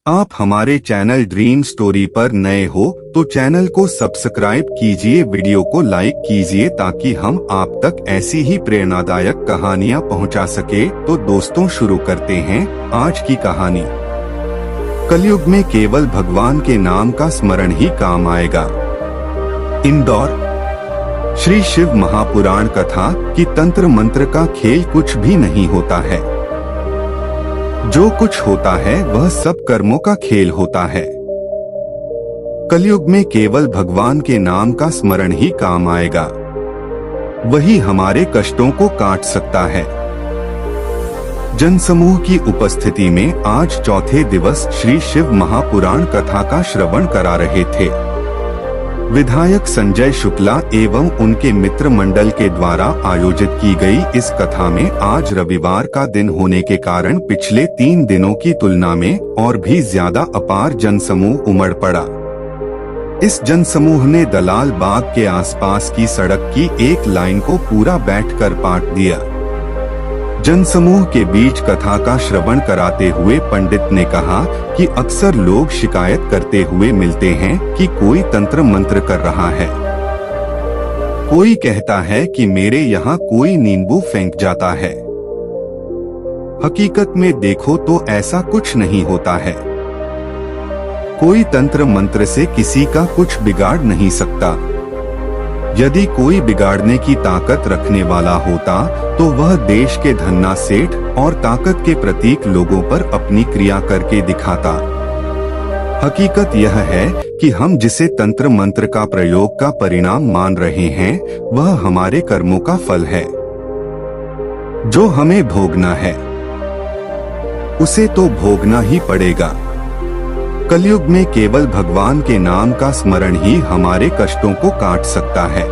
आप हमारे channel dream story पर नए हो तो चैनल को सब्सक्राइब कीजिए, वीडियो को लाइक कीजिए ताकि हम आप तक ऐसी ही प्रेरणादायक कहानियां पहुंचा सके। तो दोस्तों शुरू करते हैं आज की कहानी। कलयुग में केवल भगवान के नाम का स्मरण ही काम आएगा। इंदौर श्री शिव महापुराण कथा कि तंत्र मंत्र का खेल कुछ भी नहीं होता है। जो कुछ होता है वह सब कर्मों का खेल होता है। कलयुग में केवल भगवान के नाम का स्मरण ही काम आएगा, वही हमारे कष्टों को काट सकता है। जनसमूह की उपस्थिति में आज चौथे दिवस श्री शिव महापुराण कथा का श्रवण करा रहे थे। विधायक संजय शुक्ला एवं उनके मित्र मंडल के द्वारा आयोजित की गई इस कथा में आज रविवार का दिन होने के कारण पिछले 3 दिनों की तुलना में और भी ज्यादा अपार जनसमूह उमड़ पड़ा। इस जनसमूह ने दलाल बाग के आसपास की सड़क की एक लाइन को पूरा बैठकर पाट दिया। जनसमूह के बीच कथा का श्रवण कराते हुए पंडित ने कहा कि अक्सर लोग शिकायत करते हुए मिलते हैं कि कोई तंत्र मंत्र कर रहा है। कोई कहता है कि मेरे यहाँ कोई नींबू फेंक जाता है। हकीकत में देखो तो ऐसा कुछ नहीं होता है। कोई तंत्र मंत्र से किसी का कुछ बिगाड़ नहीं सकता। यदि कोई बिगाड़ने की ताकत रखने वाला होता तो वह देश के धन्ना सेठ और ताकत के प्रतीक लोगों पर अपनी क्रिया करके दिखाता। हकीकत यह है कि हम जिसे तंत्र मंत्र का प्रयोग का परिणाम मान रहे हैं वह हमारे कर्मों का फल है। जो हमें भोगना है उसे तो भोगना ही पड़ेगा। कलयुग में केवल भगवान के नाम का स्मरण ही हमारे कष्टों को काट सकता है।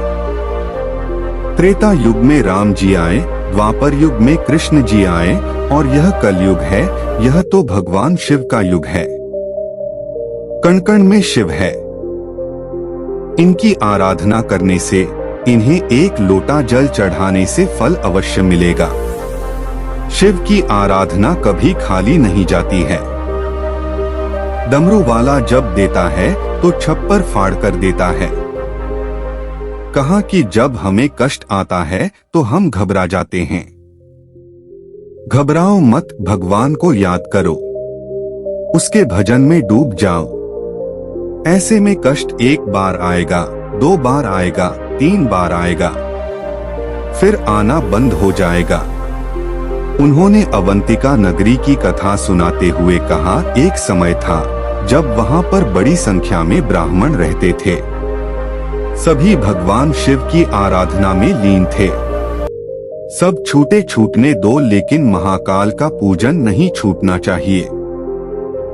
त्रेता युग में राम जी आए, द्वापर युग में कृष्ण जी आए और यह कलयुग है। यह तो भगवान शिव का युग है। कण कण में शिव है। इनकी आराधना करने से, इन्हें एक लोटा जल चढ़ाने से फल अवश्य मिलेगा। शिव की आराधना कभी खाली नहीं जाती है। डमरू वाला जब देता है तो छप्पर फाड़ कर देता है। कहा कि जब हमें कष्ट आता है तो हम घबरा जाते हैं। घबराओ मत, भगवान को याद करो, उसके भजन में डूब जाओ। ऐसे में कष्ट 1 बार आएगा, 2 बार आएगा, 3 बार आएगा, फिर आना बंद हो जाएगा। उन्होंने अवंतिका नगरी की कथा सुनाते हुए कहा, एक समय था जब वहां पर बड़ी संख्या में ब्राह्मण रहते थे। सभी भगवान शिव की आराधना में लीन थे। सब छूटे छूटने दो, लेकिन महाकाल का पूजन नहीं छूटना चाहिए।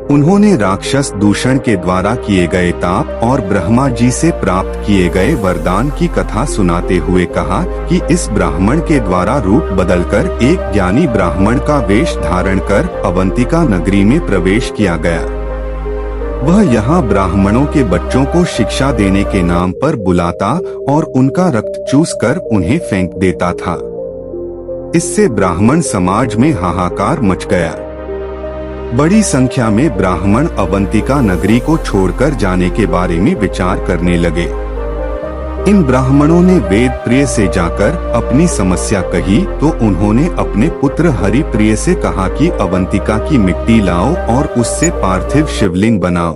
उन्होंने राक्षस दूषण के द्वारा किए गए ताप और ब्रह्मा जी से प्राप्त किए गए वरदान की कथा सुनाते हुए कहा कि इस ब्राह्मण के द्वारा रूप बदलकर एक ज्ञानी ब्राह्मण का वेश धारण कर अवंतिका नगरी में प्रवेश किया गया। वह यहाँ ब्राह्मणों के बच्चों को शिक्षा देने के नाम पर बुलाता और उनका रक्त चूसकर उन्हें फेंक देता था। इससे ब्राह्मण समाज में हाहाकार मच गया। बड़ी संख्या में ब्राह्मण अवंतिका नगरी को छोड़कर जाने के बारे में विचार करने लगे। इन ब्राह्मणों ने वेद प्रिय से जाकर अपनी समस्या कही तो उन्होंने अपने पुत्र हरिप्रिय से कहा कि अवंतिका की मिट्टी लाओ और उससे पार्थिव शिवलिंग बनाओ।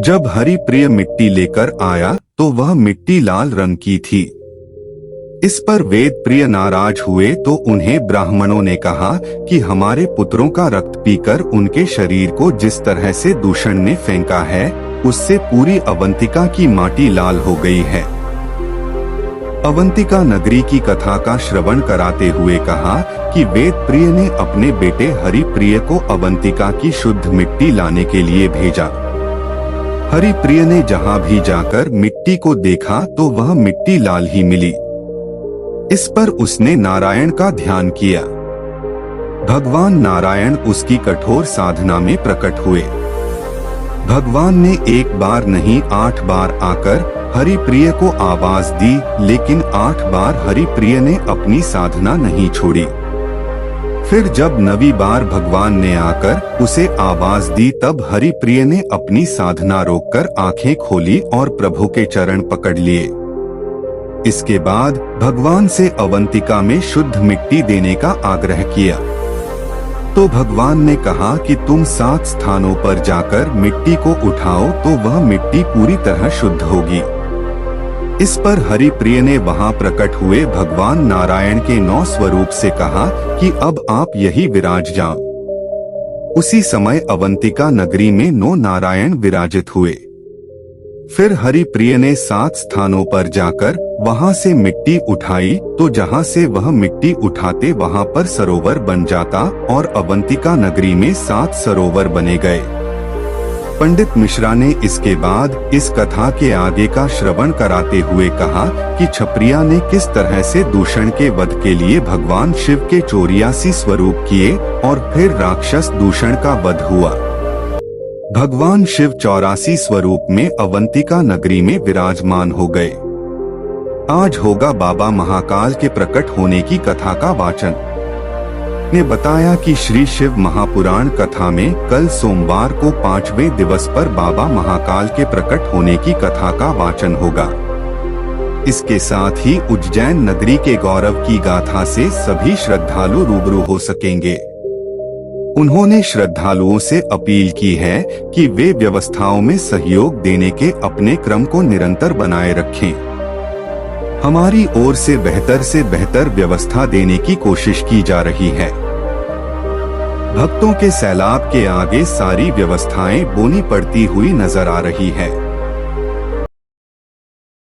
जब हरिप्रिय मिट्टी लेकर आया तो वह मिट्टी लाल रंग की थी। इस पर वेद प्रिय नाराज हुए तो उन्हें ब्राह्मणों ने कहा कि हमारे पुत्रों का रक्त पीकर उनके शरीर को जिस तरह से दूषण ने फेंका है उससे पूरी अवंतिका की माटी लाल हो गई है। अवंतिका नगरी की कथा का श्रवण कराते हुए कहा कि वेद प्रिय ने अपने बेटे हरिप्रिय को अवंतिका की शुद्ध मिट्टी लाने के लिए भेजा। हरिप्रिय ने जहां भी जाकर मिट्टी को देखा तो वह मिट्टी लाल ही मिली। इस पर उसने नारायण का ध्यान किया। भगवान नारायण उसकी कठोर साधना में प्रकट हुए। भगवान ने 1 बार नहीं 8 बार आकर हरिप्रिय को आवाज दी, लेकिन 8 बार हरिप्रिय ने अपनी साधना नहीं छोड़ी। फिर जब नवी बार भगवान ने आकर उसे आवाज दी, तब हरिप्रिय ने अपनी साधना रोककर आंखें खोली और प्रभु के चरण पकड़ लिए। इसके बाद भगवान से अवंतिका में शुद्ध मिट्टी देने का आग्रह किया। तो भगवान ने कहा कि तुम 7 स्थानों पर जाकर मिट्टी को उठाओ तो वह मिट्टी पूरी तरह शुद्ध होगी। इस पर हरिप्रिय ने वहां प्रकट हुए भगवान नारायण के 9 स्वरूप से कहा कि अब आप यही विराज जाओ। उसी समय अवंतिका नगरी में 9 नारायण विराजित हुए। फिर हरिप्रिय ने 7 स्थानों पर जाकर वहां से मिट्टी उठाई, तो जहां से वह मिट्टी उठाते वहां पर सरोवर बन जाता और अवंतिका नगरी में 7 सरोवर बने गए। पंडित मिश्रा ने इसके बाद इस कथा के आगे का श्रवण कराते हुए कहा कि छप्रिया ने किस तरह से दूषण के वध के लिए भगवान शिव के 84 स्वरूप किए और फिर राक्षस दूषण का वध हुआ। भगवान शिव 84 स्वरूप में अवंतिका नगरी में विराजमान हो गए। आज होगा बाबा महाकाल के प्रकट होने की कथा का वाचन। ने बताया कि श्री शिव महापुराण कथा में कल सोमवार को 5वें दिवस पर बाबा महाकाल के प्रकट होने की कथा का वाचन होगा। इसके साथ ही उज्जैन नगरी के गौरव की गाथा से सभी श्रद्धालु रूबरू हो सकेंगे। उन्होंने श्रद्धालुओं से अपील की है कि वे व्यवस्थाओं में सहयोग देने के अपने क्रम को निरंतर बनाए रखें। हमारी ओर से बेहतर व्यवस्था देने की कोशिश की जा रही है। भक्तों के सैलाब के आगे सारी व्यवस्थाएं बोनी पड़ती हुई नजर आ रही है।